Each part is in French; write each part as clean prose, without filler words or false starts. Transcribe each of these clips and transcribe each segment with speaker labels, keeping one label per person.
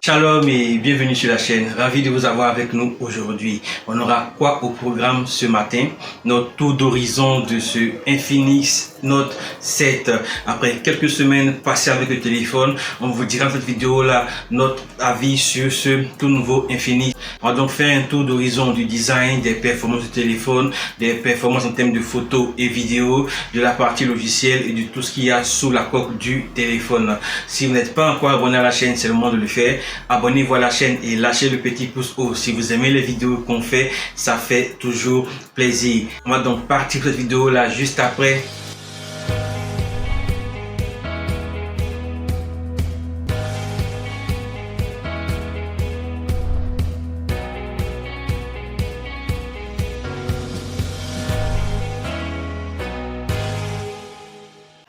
Speaker 1: Shalom et bienvenue sur la chaîne. Ravi de vous avoir avec nous aujourd'hui. On aura quoi au programme ce matin? Notre tour d'horizon de ce Infinix Note 7. Après quelques semaines passées avec le téléphone, on vous dira dans cette vidéo là notre avis sur ce tout nouveau Infinix. On va donc faire un tour d'horizon du design, des performances du téléphone, des performances en termes de photos et vidéos, de la partie logicielle et de tout ce qu'il y a sous la coque du téléphone. Si vous n'êtes pas encore abonné à la chaîne, c'est le moment de le faire. Abonnez-vous à la chaîne et lâchez le petit pouce haut. Si vous aimez les vidéos qu'on fait, ça fait toujours plaisir. On va donc partir pour cette vidéo là juste après.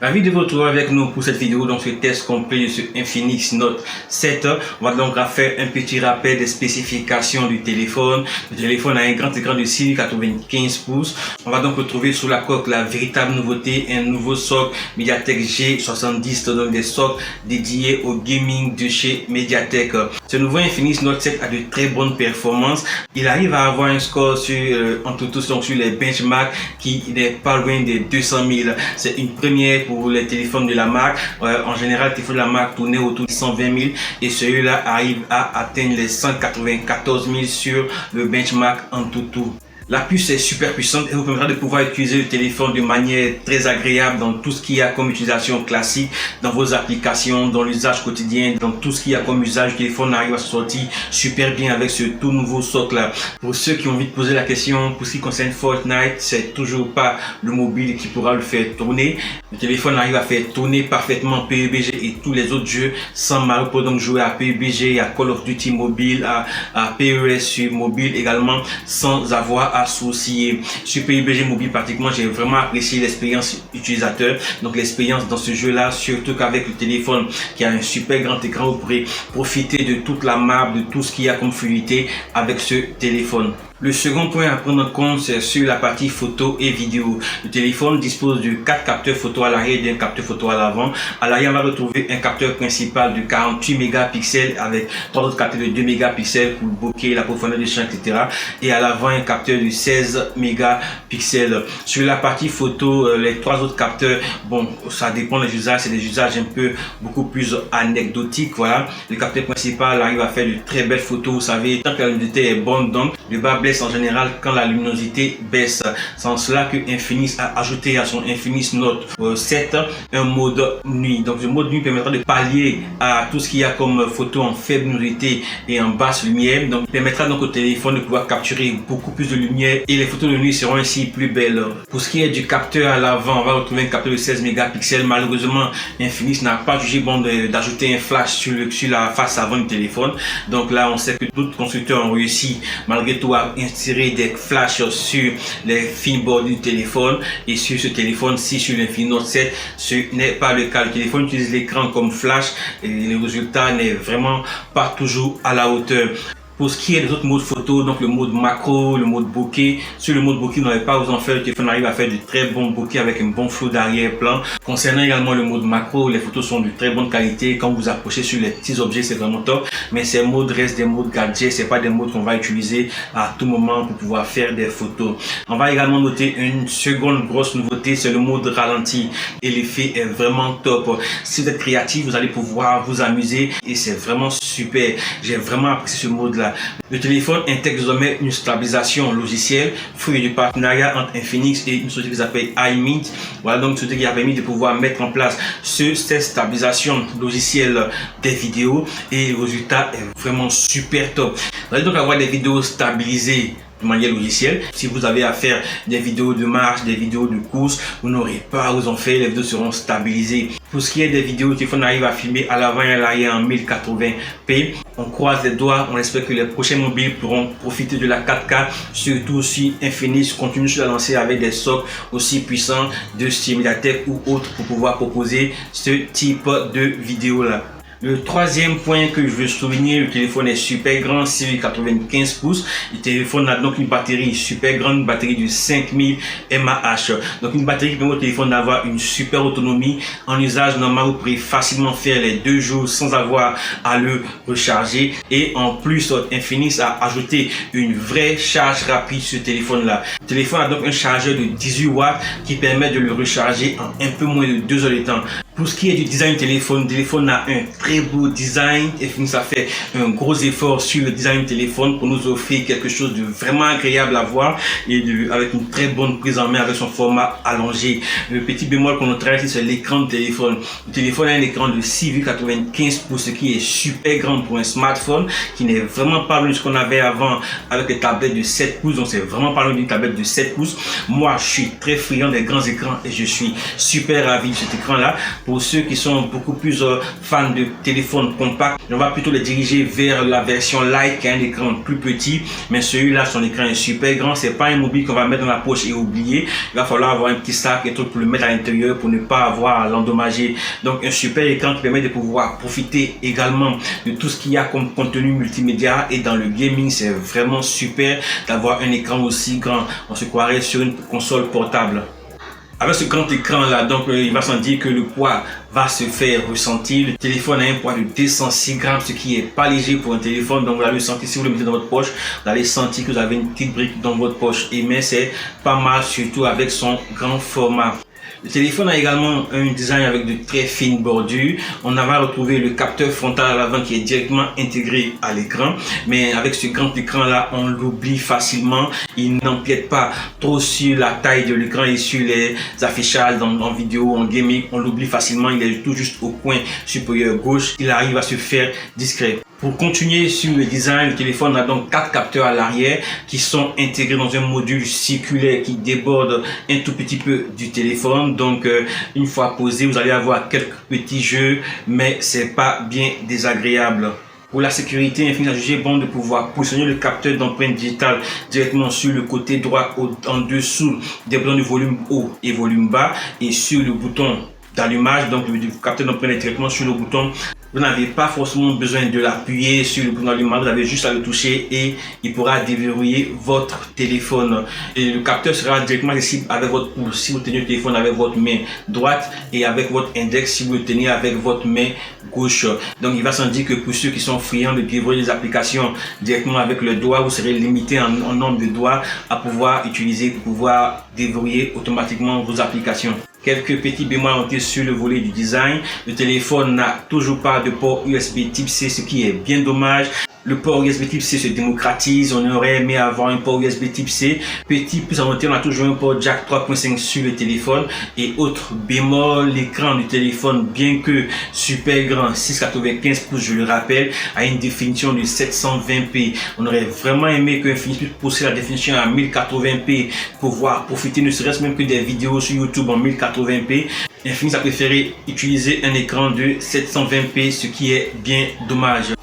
Speaker 1: Ravi de vous retrouver avec nous pour cette vidéo, donc ce test complet de ce Infinix Note 7. On va donc faire un petit rappel des spécifications du téléphone. Le téléphone a un grand écran de 6,95 pouces. On va donc retrouver sous la coque la véritable nouveauté, un nouveau socle MediaTek G70, donc des socles dédiés au gaming de chez MediaTek. Ce nouveau Infinix Note 7 a de très bonnes performances. Il arrive à avoir un score sur, en tout donc sur les benchmarks qui n'est pas loin des 200 000. C'est une première pour les téléphones de la marque. En général, les téléphones de la marque tournaient autour de 120 000 et celui-là arrive à atteindre les 194 000 sur le benchmark en tout. La puce est super puissante et vous permettra de pouvoir utiliser le téléphone de manière très agréable dans tout ce qu'il y a comme utilisation classique, dans vos applications, dans l'usage quotidien, dans tout ce qu'il y a comme usage. Le téléphone arrive à se sortir super bien avec ce tout nouveau socle là. Pour ceux qui ont envie de poser la question, pour ce qui concerne Fortnite, c'est toujours pas le mobile qui pourra le faire tourner. Le téléphone arrive à faire tourner parfaitement PUBG et tous les autres jeux sans mal pour donc jouer à PUBG, à Call of Duty mobile, à PES sur mobile également sans avoir à soucier. Sur PUBG mobile pratiquement j'ai vraiment apprécié l'expérience utilisateur, donc l'expérience dans ce jeu là, surtout qu'avec le téléphone qui a un super grand écran, vous pourrez profiter de toute la map, de tout ce qu'il y a comme fluidité avec ce téléphone. Le second point à prendre en compte, c'est sur la partie photo et vidéo. Le téléphone dispose de 4 capteurs photo à l'arrière et d'un capteur photo à l'avant. À l'arrière, on va retrouver un capteur principal de 48 mégapixels avec 3 autres capteurs de 2 mégapixels pour le bokeh, la profondeur de champ, etc. Et à l'avant, un capteur de 16 mégapixels. Sur la partie photo, les 3 autres capteurs, bon, ça dépend des usages. C'est des usages un peu beaucoup plus anecdotiques. Voilà. Le capteur principal arrive à faire de très belles photos. Vous savez, tant que la luminosité est bonne, donc le bas blesse en général quand la luminosité baisse. C'est en cela que Infinix a ajouté à son Infinix Note 7 un mode nuit. Donc le mode nuit permettra de pallier à tout ce qu'il y a comme photo en faible luminosité et en basse lumière. Donc permettra donc au téléphone de pouvoir capturer beaucoup plus de lumière et les photos de nuit seront ainsi plus belles. Pour ce qui est du capteur à l'avant, on va retrouver un capteur de 16 mégapixels. Malheureusement, Infinix n'a pas jugé bon d'ajouter un flash sur la face avant du téléphone. Donc là, on sait que d'autres constructeurs ont réussi malgré tout à insérer des flashs sur les finboards du téléphone et sur ce téléphone-ci, sur l'Infinix Note 7, ce n'est pas le cas. Le téléphone utilise l'écran comme flash et le résultat n'est vraiment pas toujours à la hauteur. Pour ce qui est des autres modes photo, donc le mode macro, le mode bokeh, sur le mode bokeh, vous n'avez pas à vous en faire, le téléphone arrive à faire du très bon bokeh avec un bon flou d'arrière-plan. Concernant également le mode macro, les photos sont de très bonne qualité. Quand vous approchez sur les petits objets, c'est vraiment top. Mais ces modes restent des modes gadgets, c'est pas des modes qu'on va utiliser à tout moment pour pouvoir faire des photos. On va également noter une seconde grosse nouveauté, c'est le mode ralenti. Et l'effet est vraiment top. Si vous êtes créatif, vous allez pouvoir vous amuser et c'est vraiment super. J'ai vraiment apprécié ce mode-là. Le téléphone intègre désormais une stabilisation logicielle, fruit du partenariat entre Infinix et une société qui s'appelle iMint. Voilà donc une société qui a permis de pouvoir mettre en place cette stabilisation logicielle des vidéos et le résultat est vraiment super top. Vous allez donc avoir des vidéos stabilisées de manière logicielle. Si vous avez à faire des vidéos de marche, des vidéos de course, vous n'aurez pas à vous en faire, les vidéos seront stabilisées. Pour ce qui est des vidéos, le téléphone arrive à filmer à l'avant et à l'arrière en 1080p. On croise les doigts, on espère que les prochains mobiles pourront profiter de la 4K, surtout si Infinix continue sur la lancée avec des socles aussi puissants de style MediaTek ou autres pour pouvoir proposer ce type de vidéo là. Le troisième point que je veux souligner, le téléphone est super grand, 6,95 pouces. Le téléphone a donc une batterie super grande, une batterie de 5000 mAh. Donc une batterie qui permet au téléphone d'avoir une super autonomie. En usage normal, vous pourrez facilement faire les 2 jours sans avoir à le recharger. Et en plus, Infinix a ajouté une vraie charge rapide sur ce téléphone-là. Le téléphone a donc un chargeur de 18 watts qui permet de le recharger en un peu moins de 2 heures de temps. Pour ce qui est du design du téléphone, le téléphone a un très beau design. Infinix a fait un gros effort sur le design du téléphone pour nous offrir quelque chose de vraiment agréable à voir et avec une très bonne prise en main avec son format allongé. Le petit bémol qu'on notera ici, c'est l'écran du téléphone. Le téléphone a un écran de 6,95 pouces, ce qui est super grand pour un smartphone, qui n'est vraiment pas loin de ce qu'on avait avant avec les tablettes de 7 pouces. Donc c'est vraiment pas loin d'une tablette de 7 pouces. Moi, je suis très friand des grands écrans et je suis super ravi de cet écran-là. Pour ceux qui sont beaucoup plus fans de téléphones compacts, on va plutôt les diriger vers la version Lite qui a un écran plus petit, mais celui-là, son écran est super grand. C'est pas un mobile qu'on va mettre dans la poche et oublier. Il va falloir avoir un petit sac et tout pour le mettre à l'intérieur pour ne pas avoir à l'endommager. Donc un super écran qui permet de pouvoir profiter également de tout ce qu'il y a comme contenu multimédia, et dans le gaming, c'est vraiment super d'avoir un écran aussi grand. On se croirait sur une console portable. Avec ce grand écran là, donc il va sans dire que le poids va se faire ressentir. Le téléphone a un poids de 206 grammes, ce qui est pas léger pour un téléphone. Donc vous allez le sentir si vous le mettez dans votre poche. Vous allez sentir que vous avez une petite brique dans votre poche. Et mais c'est pas mal, surtout avec son grand format. Le téléphone a également un design avec de très fines bordures. On va retrouver le capteur frontal à l'avant qui est directement intégré à l'écran. Mais avec ce grand écran là, on l'oublie facilement. Il n'empiète pas trop sur la taille de l'écran et sur les affichages en vidéo, en gaming. On l'oublie facilement. Il est tout juste au coin supérieur gauche. Il arrive à se faire discret. Pour continuer sur le design, le téléphone a donc 4 capteurs à l'arrière qui sont intégrés dans un module circulaire qui déborde un tout petit peu du téléphone. Donc une fois posé, vous allez avoir quelques petits jeux, mais c'est pas bien désagréable. Pour la sécurité, Infinix a jugé bon de pouvoir positionner le capteur d'empreinte digitale directement sur le côté droit en dessous des boutons de volume haut et volume bas, et sur le bouton d'allumage. Donc le capteur d'empreinte est directement sur le bouton. Vous n'avez pas forcément besoin de l'appuyer sur le bouton d'allumage, vous avez juste à le toucher et il pourra déverrouiller votre téléphone. Et le capteur sera directement accessible avec votre pouce si vous tenez le téléphone avec votre main droite, et avec votre index si vous le tenez avec votre main gauche. Donc il va sans dire que pour ceux qui sont friands de déverrouiller les applications directement avec le doigt, vous serez limité en nombre de doigts à pouvoir utiliser pour pouvoir déverrouiller automatiquement vos applications. Quelques petits bémols à noter sur le volet du design. Le téléphone n'a toujours pas de port USB type C, ce qui est bien dommage. Le port USB type C se démocratise, on aurait aimé avoir un port USB type C. Petit plus à noter, on a toujours un port jack 3.5 sur le téléphone. Et autre bémol, l'écran du téléphone, bien que super grand, 6,95 pouces je le rappelle, a une définition de 720p. On aurait vraiment aimé que Infinix puisse pousser la définition à 1080p pour pouvoir profiter ne serait-ce même que des vidéos sur YouTube en 1080p. Infinix a préféré utiliser un écran de 720p, ce qui est bien dommage.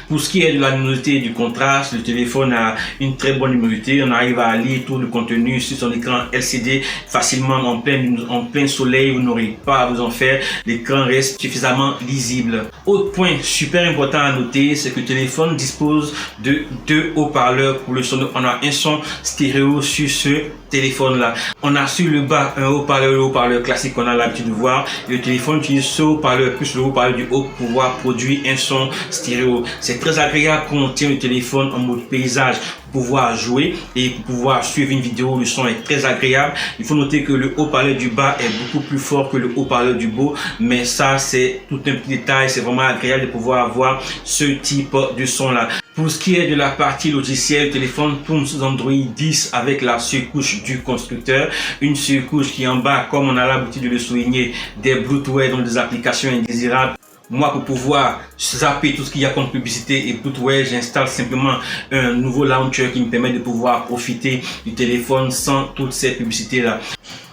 Speaker 1: Pour ce qui est de la luminosité et du contraste, le téléphone a une très bonne luminosité. On arrive à lire tout le contenu sur son écran LCD facilement en plein soleil. Vous n'aurez pas à vous en faire. L'écran reste suffisamment lisible. Autre point super important à noter, c'est que le téléphone dispose de 2 haut-parleurs pour le son. On a un son stéréo sur ce téléphone-là. On a sur le bas un haut-parleur, le haut-parleur classique qu'on a l'habitude de voir. Et le téléphone utilise ce haut-parleur plus le haut-parleur du haut pour pouvoir produire un son stéréo. C'est très agréable quand on tient le téléphone en mode paysage pour pouvoir jouer et pour pouvoir suivre une vidéo. Le son est très agréable. Il faut noter que le haut-parleur du bas est beaucoup plus fort que le haut-parleur du haut, mais ça c'est tout un petit détail. C'est vraiment agréable de pouvoir avoir ce type de son là. Pour ce qui est de la partie logicielle, le téléphone tourne sous Android 10 avec la surcouche du constructeur. Une surcouche qui en bas, comme on a l'habitude de le souligner, des Bluetooth, donc des applications indésirables. Moi, pour pouvoir zapper tout ce qu'il y a comme publicité et Bluetooth, j'installe simplement un nouveau launcher qui me permet de pouvoir profiter du téléphone sans toutes ces publicités là.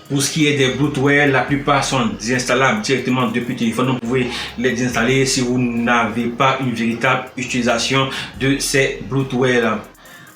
Speaker 1: Pour ce qui est des Bluetooth, la plupart sont désinstallables directement depuis le téléphone. Donc vous pouvez les désinstaller si vous n'avez pas une véritable utilisation de ces Bluetooth là.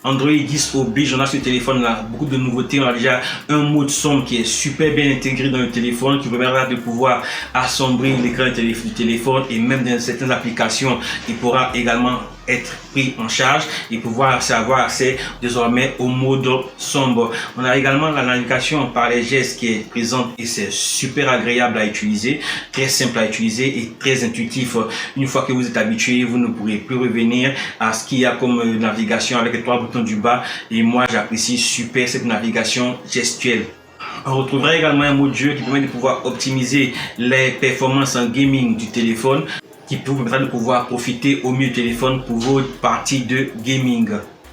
Speaker 1: Android 10 Oblige, on a ce téléphone là, beaucoup de nouveautés. On a déjà un mode sombre qui est super bien intégré dans le téléphone, qui permettra de pouvoir assombrir l'écran du téléphone, et même dans certaines applications, il pourra également être pris en charge et pouvoir avoir accès désormais au mode sombre. On a également la navigation par les gestes qui est présente et c'est super agréable à utiliser, très simple à utiliser et très intuitif. Une fois que vous êtes habitué, vous ne pourrez plus revenir à ce qu'il y a comme navigation avec les 3 boutons du bas, et moi j'apprécie super cette navigation gestuelle. On retrouvera également un mode jeu qui permet de pouvoir optimiser les performances en gaming du téléphone, qui vous permettra de pouvoir profiter au mieux du téléphone pour vos parties de gaming.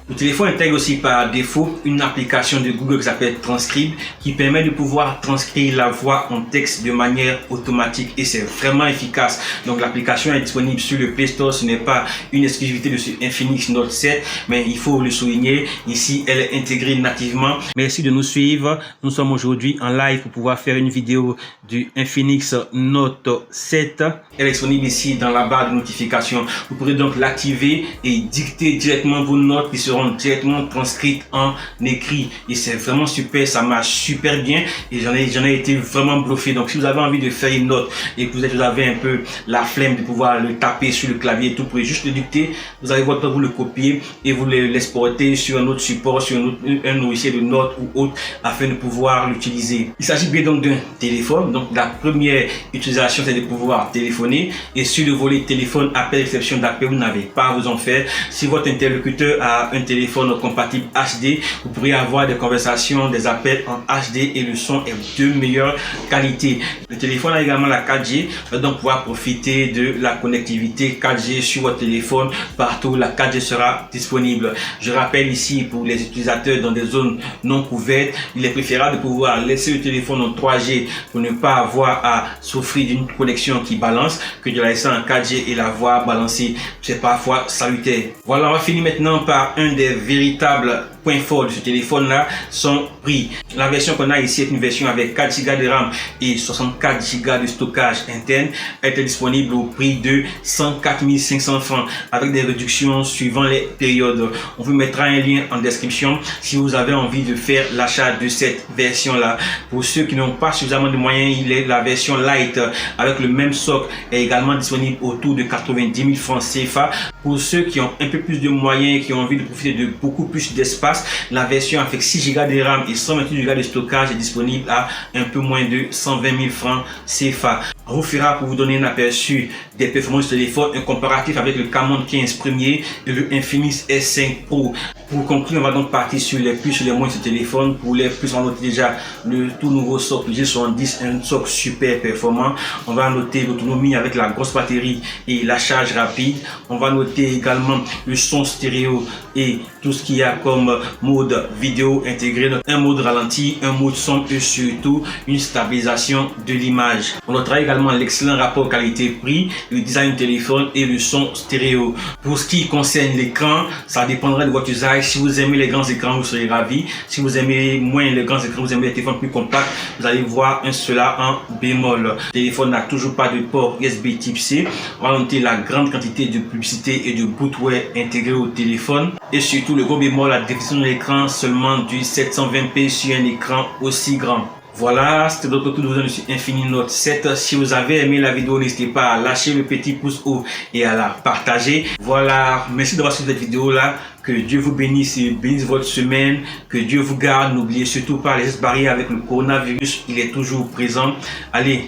Speaker 1: Le téléphone intègre aussi par défaut une application de Google qui s'appelle Transcribe, qui permet de pouvoir transcrire la voix en texte de manière automatique, et c'est vraiment efficace. Donc l'application est disponible sur le Play Store. Ce n'est pas une exclusivité de ce Infinix Note 7, mais il faut le souligner. Ici, elle est intégrée nativement. Merci de nous suivre. Nous sommes aujourd'hui en live pour pouvoir faire une vidéo du Infinix Note 7. Elle est disponible ici dans la barre de notification. Vous pourrez donc l'activer et dicter directement vos notes qui seront directement transcrites en écrit, et c'est vraiment super. Ça marche super bien et j'en ai été vraiment bluffé. Donc si vous avez envie de faire une note et que vous avez un peu la flemme de pouvoir le taper sur le clavier et tout, vous pouvez juste le dicter. Vous avez votre temps, vous le copier et vous l'exportez sur un autre support, sur un logiciel de notes ou autre, afin de pouvoir l'utiliser. Il s'agit bien donc d'un téléphone. Donc la première utilisation, c'est de pouvoir téléphoner, et sur le volet téléphone, appel, réception d'appel, vous n'avez pas à vous en faire. Si votre interlocuteur a un téléphone compatible HD, vous pourrez avoir des conversations, des appels en HD, et le son est de meilleure qualité. Le téléphone a également la 4G, donc pouvoir profiter de la connectivité 4G sur votre téléphone partout. La 4G sera disponible. Je rappelle ici, pour les utilisateurs dans des zones non couvertes, il est préférable de pouvoir laisser le téléphone en 3G pour ne pas avoir à souffrir d'une connexion qui balance, que de la laisser en 4G et la voir balancer. C'est parfois salutaire. Voilà, on va finir maintenant par un des véritables points forts de ce téléphone là, son prix. La version qu'on a ici est une version avec 4 Go de RAM et 64 Go de stockage interne. Elle est disponible au prix de 104 500 francs, avec des réductions suivant les périodes. On vous mettra un lien en description si vous avez envie de faire l'achat de cette version là. Pour ceux qui n'ont pas suffisamment de moyens, la version Lite avec le même socle est également disponible autour de 90 000 francs CFA. Pour ceux qui ont un peu plus de moyens et qui ont envie de profiter de beaucoup plus d'espace, la version avec 6 Go de RAM et 128 Go de stockage est disponible à un peu moins de 120 000 francs CFA. On vous fera, pour vous donner un aperçu des performances du téléphone, un comparatif avec le Camon 15 premier et le Infinix S5 Pro. Pour conclure, on va donc partir sur les plus et les moins de ce téléphone. Pour les plus, on va noter déjà le tout nouveau socle G70, un socle super performant. On va noter l'autonomie avec la grosse batterie et la charge rapide. On va noter également le son stéréo et tout ce qu'il y a comme mode vidéo intégré, donc un mode ralenti, un mode son et surtout une stabilisation de l'image. On notera également l'excellent rapport qualité-prix, le design du téléphone et le son stéréo. Pour ce qui concerne l'écran, ça dépendra de votre usage. Si vous aimez les grands écrans, vous serez ravi. Si vous aimez moins les grands écrans, vous aimez les téléphones plus compacts, vous allez voir cela en bémol. Le téléphone n'a toujours pas de port USB type C. On va noter la grande quantité de publicité et de bootware intégrés au téléphone. Et surtout le gros bémol, la définition de l'écran seulement du 720p sur un écran aussi grand. Voilà, c'était donc tout de suite Infinix Note 7. Si vous avez aimé la vidéo, n'hésitez pas à lâcher le petit pouce haut et à la partager. Voilà, merci d'avoir suivi cette vidéo là. Que Dieu vous bénisse et bénisse votre semaine. Que Dieu vous garde. N'oubliez surtout pas les gestes barrières avec le coronavirus. Il est toujours présent. Allez,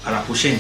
Speaker 1: à la prochaine.